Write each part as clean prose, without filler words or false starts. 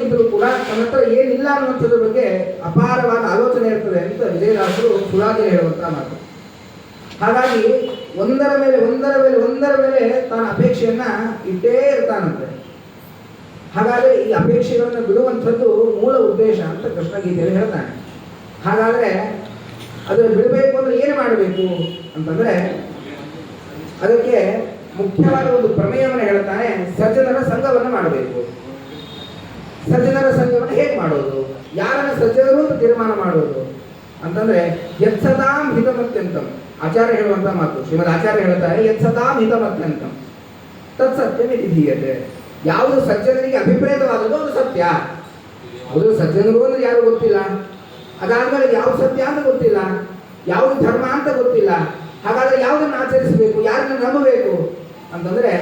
ಇದ್ರೂ ಕೂಡ ತನ್ನ ಹತ್ರ ಏನಿಲ್ಲ ಅನ್ನುವಂಥದ್ರ ಬಗ್ಗೆ ಅಪಾರವಾದ ಆಲೋಚನೆ ಇರ್ತದೆ ಅಂತ ವಿಜಯದಾಸರು ಸುಳಾದಿಯಲ್ಲಿ ಹೇಳುವಂತ ಮಾತು. ಹಾಗಾಗಿ ಒಂದರ ಮೇಲೆ ತಾನ ಅಪೇಕ್ಷೆಯನ್ನ ಇಟ್ಟೇ ಇರ್ತಾನಂತೆ. ಹಾಗಾದ್ರೆ ಈ ಅಪೇಕ್ಷೆಗಳನ್ನು ಬಿಡುವಂಥದ್ದು ಮೂಲ ಉದ್ದೇಶ ಅಂತ ಕೃಷ್ಣ ಗೀತೆಯಲ್ಲಿ ಹೇಳ್ತಾನೆ. ಹಾಗಾದ್ರೆ ಅದನ್ನು ಬಿಡಬೇಕು ಅಂದ್ರೆ ಏನು ಮಾಡಬೇಕು ಅಂತಂದ್ರೆ ಅದಕ್ಕೆ ಮುಖ್ಯವಾದ ಒಂದು ಪ್ರಮೇಯವನ್ನು ಹೇಳ್ತಾನೆ. ಸಜ್ಜನರ ಸಂಘವನ್ನು ಮಾಡಬೇಕು. ಸಜ್ಜನರ ಸಂಘವನ್ನು ಹೇಗೆ ಮಾಡೋದು, ಯಾರನ್ನ ಸಜ್ಜನರು ಅಂತ ತೀರ್ಮಾನ ಮಾಡೋದು ಅಂತಂದ್ರೆ ಯತ್ಸದಾಂ ಹಿತಮತ್ಯಂತಂ ಆಚಾರ್ಯ ಹೇಳುವಂತ ಮಾತು. ಶ್ರೀಮದ್ ಆಚಾರ್ಯ ಹೇಳ್ತಾರೆ ಯತ್ಸದಾಂ ಹಿತಮತ್ಯಂತಂ ತತ್ ಸತ್ಯಮಿತಿ ಧೀಯತೆ. ಯಾವುದು ಸಜ್ಜನರಿಗೆ ಅಭಿಪ್ರೇತವಾದದ್ದು ಅದು ಸತ್ಯ. ಹೌದು, ಸಜ್ಜನರು ಅಂದ್ರೆ ಯಾರು ಗೊತ್ತಿಲ್ಲ, ಅದಾದ್ಮೇಲೆ ಯಾವ ಸತ್ಯ ಅಂತ ಗೊತ್ತಿಲ್ಲ, ಯಾವುದು ಧರ್ಮ ಅಂತ ಗೊತ್ತಿಲ್ಲ. ಹಾಗಾದ್ರೆ ಯಾವುದನ್ನು ಆಚರಿಸಬೇಕು, ಯಾರನ್ನ ನಂಬಬೇಕು ಅಂತಂದ್ರೆ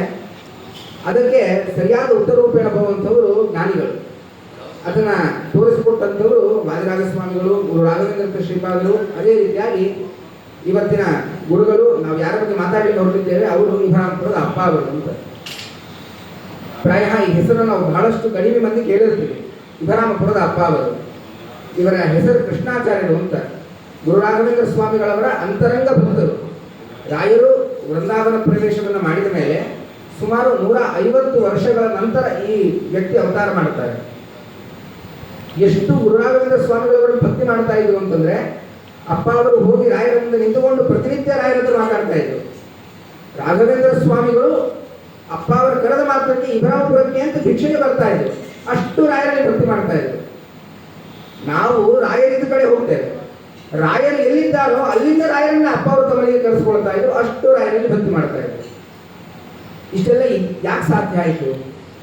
ಅದಕ್ಕೆ ಸರಿಯಾದ ಉತ್ತರೂಪೇಣ ಬರುವಂಥವರು ಜ್ಞಾನಿಗಳು. ಅದನ್ನ ತೋರಿಸಿಕೊಟ್ಟಂಥವರು ವಾದಿರಾಜ ಸ್ವಾಮಿಗಳು, ಗುರು ರಾಘವೇಂದ್ರ ಶ್ರೀಪಾದರು. ಅದೇ ರೀತಿಯಾಗಿ ಇವತ್ತಿನ ಗುರುಗಳು, ನಾವು ಯಾರ ಬಗ್ಗೆ ಮಾತಾಡಲಿಕ್ಕೆ ಹೊರಟಿದ್ದೇವೆ ಅವರು ಇಬ್ರಾಹಿಂಪುರದ ಅಪ್ಪ ಅವರು ಅಂತ. ಪ್ರಾಯ ಈ ಹೆಸರನ್ನು ನಾವು ಬಹಳಷ್ಟು ಕಡಿಮೆ ಮಂದಿ ಕೇಳಿರ್ತೀವಿ. ಇಬ್ರಾಹಿಂಪುರದ ಅಪ್ಪ ಅವರು. ಇವರ ಹೆಸರು ಕೃಷ್ಣಾಚಾರ್ಯರು ಅಂತ. ಗುರು ರಾಘವೇಂದ್ರ ಸ್ವಾಮಿಗಳವರ ಅಂತರಂಗ ಭಕ್ತರು. ರಾಯರು ವೃಂದಾವನ ಪ್ರವೇಶವನ್ನು ಮಾಡಿದ ಮೇಲೆ ಸುಮಾರು 150 ವರ್ಷಗಳ ನಂತರ ಈ ವ್ಯಕ್ತಿ ಅವತಾರ ಮಾಡ್ತಾರೆ. ಎಷ್ಟು ಗುರು ರಾಘವೇಂದ್ರ ಸ್ವಾಮಿಗಳವರನ್ನು ಭಕ್ತಿ ಮಾಡ್ತಾ ಇದ್ರು ಅಂತಂದ್ರೆ ಅಪ್ಪ ಅವರು ಹೋಗಿ ರಾಯರ ಮುಂದೆ ನಿಂತುಕೊಂಡು ಪ್ರತಿನಿತ್ಯ ರಾಯರ ಹತ್ರ ಮಾತಾಡ್ತಾ ಇದ್ರು. ರಾಘವೇಂದ್ರ ಸ್ವಾಮಿಗಳು ಅಪ್ಪ ಅವರ ಕರೆದ ಮಾತ್ರಕ್ಕೆ ಇಬ್ರಾಹಿಂಪುರಕ್ಕೆ ಅಂತ ಭಿಕ್ಷೆಗೆ ಬರ್ತಾ ಇದ್ರು. ಅಷ್ಟು ರಾಯರಲ್ಲಿ ಭಕ್ತಿ ಮಾಡ್ತಾ ಇದ್ರು. ನಾವು ರಾಯರಿದ್ದ ಕಡೆ ಹೋಗ್ತೇವೆ, ರಾಯರು ಎಲ್ಲಿದ್ದಾರೋ ಅಲ್ಲಿಂದ ರಾಯರನ್ನ ಅಪ್ಪ ಅವರು ತಮ್ಮನಿಗೆ ಕರೆಸ್ಕೊಳ್ತಾ ಇದ್ರು. ಅಷ್ಟು ರಾಯರಲ್ಲಿ ಭಕ್ತಿ ಮಾಡ್ತಾ ಇದ್ರು. ಇಷ್ಟೆಲ್ಲ ಯಾಕೆ ಸಾಧ್ಯ ಆಯಿತು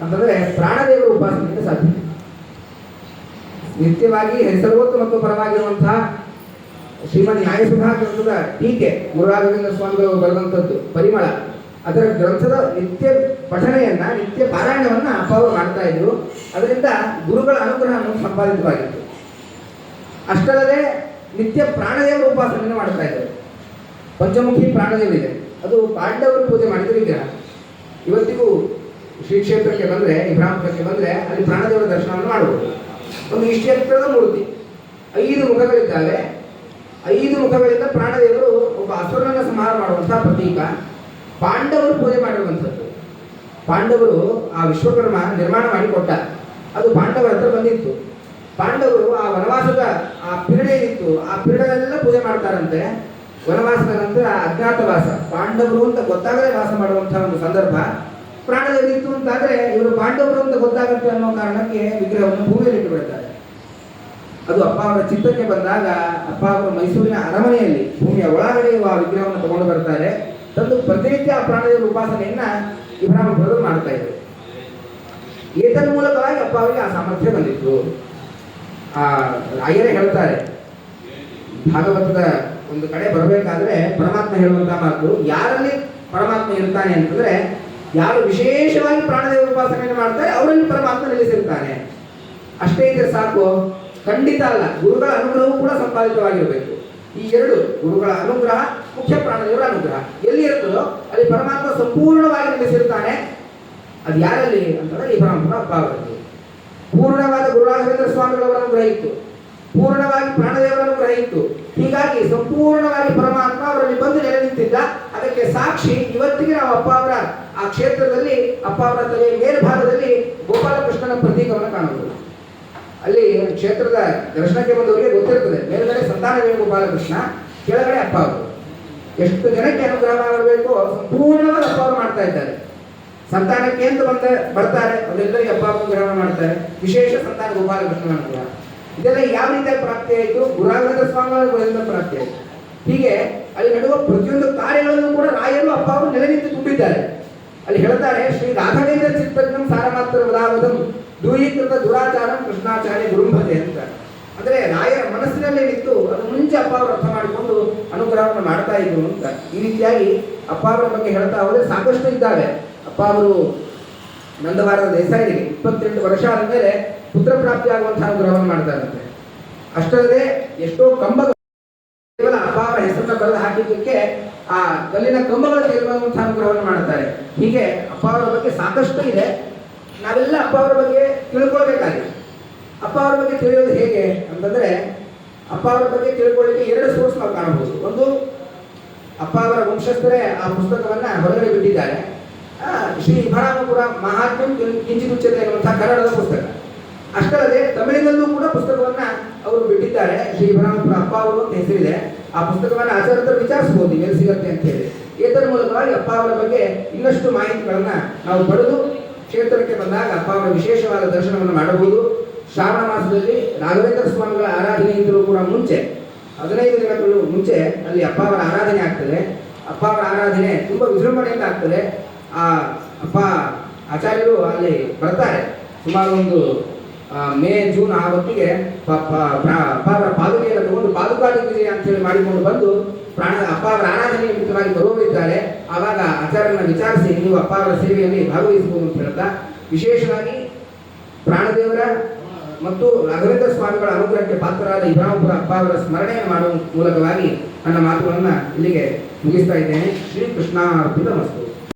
ಅಂತಂದ್ರೆ ಪ್ರಾಣದೇವರ ಉಪಾಸನೆಯಿಂದ ಸಾಧ್ಯ. ನಿತ್ಯವಾಗಿ ಹೆಸರುಗೊತ್ತು ಪರವಾಗಿರುವಂತಹ ಶ್ರೀಮದ್ ನ್ಯಾಯಸುಧಾ ಗ್ರಂಥದ ಟೀಕೆ ಗುರು ರಾಘವೇಂದ್ರ ಸ್ವಾಮಿಗಳು ಬರೆದಂಥದ್ದು ಪರಿಮಳ, ಅದರ ಗ್ರಂಥದ ನಿತ್ಯ ಪಠಣೆಯನ್ನ, ನಿತ್ಯ ಪಾರಾಯಣವನ್ನ ಅಪ್ಪ ಅವರು ಮಾಡ್ತಾ ಇದ್ರು. ಅದರಿಂದ ಗುರುಗಳ ಅನುಗ್ರಹ ಸಂಪಾದಿತವಾಗಿತ್ತು. ಅಷ್ಟಲ್ಲದೆ ನಿತ್ಯ ಪ್ರಾಣದೇವರ ಉಪಾಸನೆಯನ್ನು ಮಾಡ್ತಾ ಇದ್ದಾರೆ. ಪಂಚಮುಖಿ ಪ್ರಾಣದೇವರಿದೆ, ಅದು ಪಾಂಡವರು ಪೂಜೆ ಮಾಡಿದ ವಿಗ್ರಹ. ಇವತ್ತಿಗೂ ಶ್ರೀ ಕ್ಷೇತ್ರಕ್ಕೆ ಬಂದರೆ, ಇಬ್ರಾಹಿಂಪುರಕ್ಕೆ ಬಂದರೆ ಅಲ್ಲಿ ಪ್ರಾಣದೇವರ ದರ್ಶನವನ್ನು ಮಾಡಬಹುದು. ಒಂದು ಇಷ್ಟು ಎತ್ತರದ ಮೂರ್ತಿ, 5 ಮುಖಗಳಿದ್ದಾವೆ. 5 ಮುಖಗಳಿಂದ ಪ್ರಾಣದೇವರು ಒಬ್ಬ ಅಸುರನನ್ನು ಸಂಹಾರ ಮಾಡುವಂತಹ ಪ್ರತೀಕ. ಪಾಂಡವರು ಪೂಜೆ ಮಾಡಿರುವಂಥದ್ದು. ಪಾಂಡವರು ಆ ವಿಶ್ವಕರ್ಮ ನಿರ್ಮಾಣ ಮಾಡಿಕೊಟ್ಟ, ಅದು ಪಾಂಡವರ ಹತ್ರ ಬಂದಿತ್ತು. ಪಾಂಡವರು ಆ ವನವಾಸದ ಆ ಪಿರಿಯಡ್ ಏನಿತ್ತು, ಆ ಪಿರಿಯಡಲ್ಲೆಲ್ಲ ಪೂಜೆ ಮಾಡ್ತಾರಂತೆ. ವನವಾಸದ ನಂತರ ಅಜ್ಞಾತವಾಸ, ಪಾಂಡವರು ಅಂತ ಗೊತ್ತಾಗದೆ ವಾಸ ಮಾಡುವಂತಹ ಒಂದು ಸಂದರ್ಭ ಪ್ರಾಣದಲ್ಲಿತ್ತು ಅಂತಾದ್ರೆ ಇವರು ಪಾಂಡವರು ಅಂತ ಗೊತ್ತಾಗುತ್ತೆ ಅನ್ನೋ ಕಾರಣಕ್ಕೆ ವಿಗ್ರಹವನ್ನು ಭೂಮಿಯಲ್ಲಿ ಇಟ್ಟು ಬಿಡ್ತಾರೆ. ಅದು ಅಪ್ಪ ಅವರ ಚಿತ್ತಕ್ಕೆ ಬಂದಾಗ ಅಪ್ಪ ಅವರು ಮೈಸೂರಿನ ಅರಮನೆಯಲ್ಲಿ ಭೂಮಿಯ ಒಳಗಡೆ ಆ ವಿಗ್ರಹವನ್ನು ತಗೊಂಡು ಬರ್ತಾರೆ. ತಂದು ಪ್ರತಿನಿತ್ಯ ಆ ಪ್ರಾಣದೇವರ ಉಪಾಸನೆಯನ್ನ ಇಬ್ರಾಹಿಂಪುರದಲ್ಲಿ ಮಾಡ್ತಾ ಇದ್ರು. ಏತನ್ ಮೂಲಕವಾಗಿ ಅಪ್ಪ ಅವರಿಗೆ ಆ ಸಾಮರ್ಥ್ಯ ಬಂದಿತ್ತು. ಆ ರಾಯರೇ ಹೇಳ್ತಾರೆ, ಭಾಗವತದ ಒಂದು ಕಡೆ ಬರಬೇಕಾದ್ರೆ ಪರಮಾತ್ಮ ಹೇಳುವಂತಹ ಮಾತು, ಯಾರಲ್ಲಿ ಪರಮಾತ್ಮ ಇರ್ತಾನೆ ಅಂತಂದ್ರೆ ಯಾರು ವಿಶೇಷವಾಗಿ ಪ್ರಾಣದೇವರ ಉಪಾಸನೆಯನ್ನು ಮಾಡ್ತಾರೆ ಅವರಲ್ಲಿ ಪರಮಾತ್ಮ ನೆಲೆಸಿರ್ತಾನೆ. ಅಷ್ಟೇ ಇದ್ರೆ ಸಾಕು? ಖಂಡಿತ ಅಲ್ಲ. ಗುರುಗಳ ಅನುಗ್ರಹವೂ ಕೂಡ ಸಂಪಾದಿತವಾಗಿರಬೇಕು. ಈ 2 ಗುರುಗಳ ಅನುಗ್ರಹ, ಮುಖ್ಯ ಪ್ರಾಣದೇವರ ಅನುಗ್ರಹ ಎಲ್ಲಿ ಇರ್ತದೋ ಅಲ್ಲಿ ಪರಮಾತ್ಮ ಸಂಪೂರ್ಣವಾಗಿ ನೆಲೆಸಿರ್ತಾನೆ. ಅದು ಯಾರಲ್ಲಿ ಅಂತಂದ್ರೆ ಇಬ್ರಾಹಿಂಪುರ ಅಪ್ಪ ಅವರಲ್ಲಿ. ಪೂರ್ಣವಾದ ಗುರು ರಾಘವೇಂದ್ರ ಸ್ವಾಮಿಗಳವರ ಅನುಗ್ರಹ ಇತ್ತು, ಪೂರ್ಣವಾಗಿ ಪ್ರಾಣದೇವರ ಅನುಗ್ರಹ ಇತ್ತು. ಹೀಗಾಗಿ ಸಂಪೂರ್ಣವಾಗಿ ಪರಮಾತ್ಮ ಅವರಲ್ಲಿ ಬಂದು ನೆಲೆ ನಿಂತಿದ್ದ. ಅದಕ್ಕೆ ಸಾಕ್ಷಿ ಇವತ್ತಿಗೆ ನಾವು ಅಪ್ಪ ಅವರ ಆ ಕ್ಷೇತ್ರದಲ್ಲಿ ಅಪ್ಪ ಅವರ ತಲೆಯ ಮೇಲ್ಭಾಗದಲ್ಲಿ ಗೋಪಾಲಕೃಷ್ಣನ ಪ್ರತೀಕವನ್ನು ಕಾಣಬಹುದು. ಅಲ್ಲಿ ಕ್ಷೇತ್ರದ ದರ್ಶನಕ್ಕೆ ಬಂದವರಿಗೆ ಗೊತ್ತಿರ್ತದೆ, ಮೇಲ್ಗಡೆ ಸಂತಾನ ಗೋಪಾಲಕೃಷ್ಣ, ಕೆಳಗಡೆ ಅಪ್ಪ ಅವರು. ಎಷ್ಟು ಜನಕ್ಕೆ ಅನುಗ್ರಹ ಮಾಡಬೇಕು ಸಂಪೂರ್ಣವಾಗಿ ಅಪ್ಪ ಅವರು ಮಾಡ್ತಾ ಇದ್ದಾರೆ. ಸಂತಾನಕ್ಕೆ ಅಂತ ಬರ್ತಾರೆ ಅವರೆಲ್ಲರಿಗೆ ಅಪ್ಪ ಅನುಗ್ರಹ ಮಾಡ್ತಾರೆ. ವಿಶೇಷ ಸಂತಾನ ಗೋಪಾಲಕೃಷ್ಣನ ಅನುಗ್ರಹ. ಇದೆಲ್ಲ ಯಾವ ರೀತಿಯಾಗಿ ಪ್ರಾಪ್ತಿ ಆಯಿತು? ಗುರು ರಾಘವೇಂದ್ರ ಸ್ವಾಮಿಗಳ ಪ್ರಾಪ್ತಿ ಆಯಿತು. ಹೀಗೆ ಅಲ್ಲಿ ನಡೆಯುವ ಪ್ರತಿಯೊಂದು ಕಾರ್ಯಗಳನ್ನು ಕೂಡ ರಾಯರು ಅಪ್ಪ ಅವರು ನೆಲೆ ನಿಂತು ತುಂಬಿದ್ದಾರೆ. ಅಲ್ಲಿ ಹೇಳ್ತಾರೆ, ಶ್ರೀ ರಾಘವೇಂದ್ರ ಚಿತ್ತಜ್ಞಂ ಸಾರಮಾತ್ರ ವದಾವಧಂ ದೂರೀಕೃತ ದುರಾಚಾರಂ ಕೃಷ್ಣಾಚಾರ್ಯ ಗುರುಂಭತೆ ಅಂತ. ಅಂದ್ರೆ ರಾಯರ ಮನಸ್ಸಿನಲ್ಲೇ ನಿಂತು ಅದು ಮುಂಚೆ ಅಪ್ಪ ಅವರು ಅರ್ಥ ಮಾಡಿಕೊಂಡು ಅನುಗ್ರಹವನ್ನು ಮಾಡ್ತಾ ಇದ್ರು ಅಂತ. ಈ ರೀತಿಯಾಗಿ ಅಪ್ಪ ಅವರ ಬಗ್ಗೆ ಹೇಳ್ತಾ ಹೋದ್ರೆ ಸಾಕಷ್ಟು ಇದ್ದಾವೆ. ಅಪ್ಪ ಅವರು ನಂದವಾರದ ದೇಸಾಯಿಗೆ 28 ವರ್ಷ ಆದಮೇಲೆ ಪುತ್ರ ಪ್ರಾಪ್ತಿ ಆಗುವಂತಹ ಅನುಗ್ರಹವನ್ನು ಮಾಡ್ತಾರಂತೆ. ಅಷ್ಟಲ್ಲದೆ ಎಷ್ಟೋ ಕಂಬಗಳು ಕೇವಲ ಅಪ್ಪ ಅವರ ಹೆಸರನ್ನ ಬರೆದು ಹಾಕಿದ್ದಕ್ಕೆ ಆ ಕಲ್ಲಿನ ಕಂಬಗಳ ಗೆಲ್ಲುವಂತಹ ಅನುಗ್ರಹವನ್ನು ಮಾಡ್ತಾರೆ. ಹೀಗೆ ಅಪ್ಪ ಅವರ ಬಗ್ಗೆ ಸಾಕಷ್ಟು ಇದೆ. ನಾವೆಲ್ಲ ಅಪ್ಪ ಅವರ ಬಗ್ಗೆ ತಿಳ್ಕೊಳ್ಬೇಕಾಗಿದೆ. ಅವರ ಬಗ್ಗೆ ತಿಳಿಯೋದು ಹೇಗೆ ಅಂತಂದ್ರೆ, ಅಪ್ಪ ಅವರ ಬಗ್ಗೆ ತಿಳ್ಕೊಳ್ಳಿಕ್ಕೆ ಎರಡು ಸೋರ್ಸ್ ನಾವು ಕಾಣಬಹುದು. ಒಂದು, ಅಪ್ಪ ಅವರ ವಂಶಸ್ಥರೇ ಆ ಪುಸ್ತಕವನ್ನ ಹೊರಗಡೆ ಬಿಟ್ಟಿದ್ದಾರೆ. ಶ್ರೀ ಇಭರಾಮಪುರ ಮಹಾತ್ಮ್ಯಂ ಕಿಂಚಿದುಚ್ಯತೆ ಎನ್ನುವಂತಹ ಕನ್ನಡದ ಪುಸ್ತಕ. ಅಷ್ಟಲ್ಲದೆ ತಮಿಳಿನಲ್ಲೂ ಕೂಡ ಪುಸ್ತಕವನ್ನ ಅವರು ಬಿಟ್ಟಿದ್ದಾರೆ. ಶ್ರೀ ಇಭರಾಮಪುರ ಅಪ್ಪ ಅವರು ಅಂತ ಹೆಸರಿದೆ. ಆ ಪುಸ್ತಕವನ್ನ ಆಚಾರ್ಯರು ವಿಚಾರಿಸಬಹುದು ಎಲ್ಲಿ ಸಿಗತ್ತೆ ಅಂತ ಹೇಳಿ. ಇದರ ಮೂಲಕವಾಗಿ ಅಪ್ಪ ಅವರ ಬಗ್ಗೆ ಇನ್ನಷ್ಟು ಮಾಹಿತಿಗಳನ್ನ ನಾವು ಪಡೆದು ಕ್ಷೇತ್ರಕ್ಕೆ ಬಂದಾಗ ಅಪ್ಪ ಅವರ ವಿಶೇಷವಾದ ದರ್ಶನವನ್ನು ಮಾಡಬಹುದು. ಶ್ರಾವಣ ಮಾಸದಲ್ಲಿ ರಾಘವೇಂದ್ರ ಸ್ವಾಮಿಗಳ ಆರಾಧನೆಯಿಂದಲೂ ಕೂಡ ಮುಂಚೆ 15 ದಿನಗಳು ಮುಂಚೆ ಅಲ್ಲಿ ಅಪ್ಪ ಅವರ ಆರಾಧನೆ ಆಗ್ತದೆ. ಅಪ್ಪ ಅವರ ಆರಾಧನೆ ತುಂಬಾ ವಿಜೃಂಭಣೆಯಿಂದ ಆಗ್ತದೆ. ಆ ಅಪ್ಪ ಆಚಾರ್ಯರು ಅಲ್ಲಿ ಬರ್ತಾರೆ. ಸುಮಾರು ಒಂದು ಮೇ ಜೂನ್ ಆ ಹೊತ್ತಿಗೆ ಅಪ್ಪ ಅವರ ಪಾದುಕೆಯನ್ನು ತಗೊಂಡು ಪಾದುಕಾದಿಗೆ ಅಂತ ಹೇಳಿ ಮಾಡಿಕೊಂಡು ಬಂದು ಅಪ್ಪ ಅವರ ಆರಾಧನೆ ನಿಮಿತ್ತವಾಗಿ ಬರುವವರಿದ್ದಾರೆ. ಆವಾಗ ಆಚಾರ್ಯರನ್ನ ವಿಚಾರಿಸಿ ನೀವು ಅಪ್ಪ ಅವರ ಸೇವೆಯಲ್ಲಿ ಭಾಗವಹಿಸಬಹುದು ಅಂತ ಹೇಳ್ತಾ, ವಿಶೇಷವಾಗಿ ಪ್ರಾಣದೇವರ ಮತ್ತು ರಾಘವೇಂದ್ರ ಸ್ವಾಮಿಗಳ ಅನುಗ್ರಹಕ್ಕೆ ಪಾತ್ರರಾದ ಇಬ್ರಾಹಿಂಪುರ ಅಪ್ಪ ಅವರ ಸ್ಮರಣೆಯನ್ನು ಮಾಡುವ ಮೂಲಕವಾಗಿ ನನ್ನ ಮಾತುಗಳನ್ನು ಇಲ್ಲಿಗೆ ಮುಗಿಸ್ತಾ ಇದ್ದೇನೆ. ಶ್ರೀ ಕೃಷ್ಣಾರ್ಪಿತಮಸ್ತು.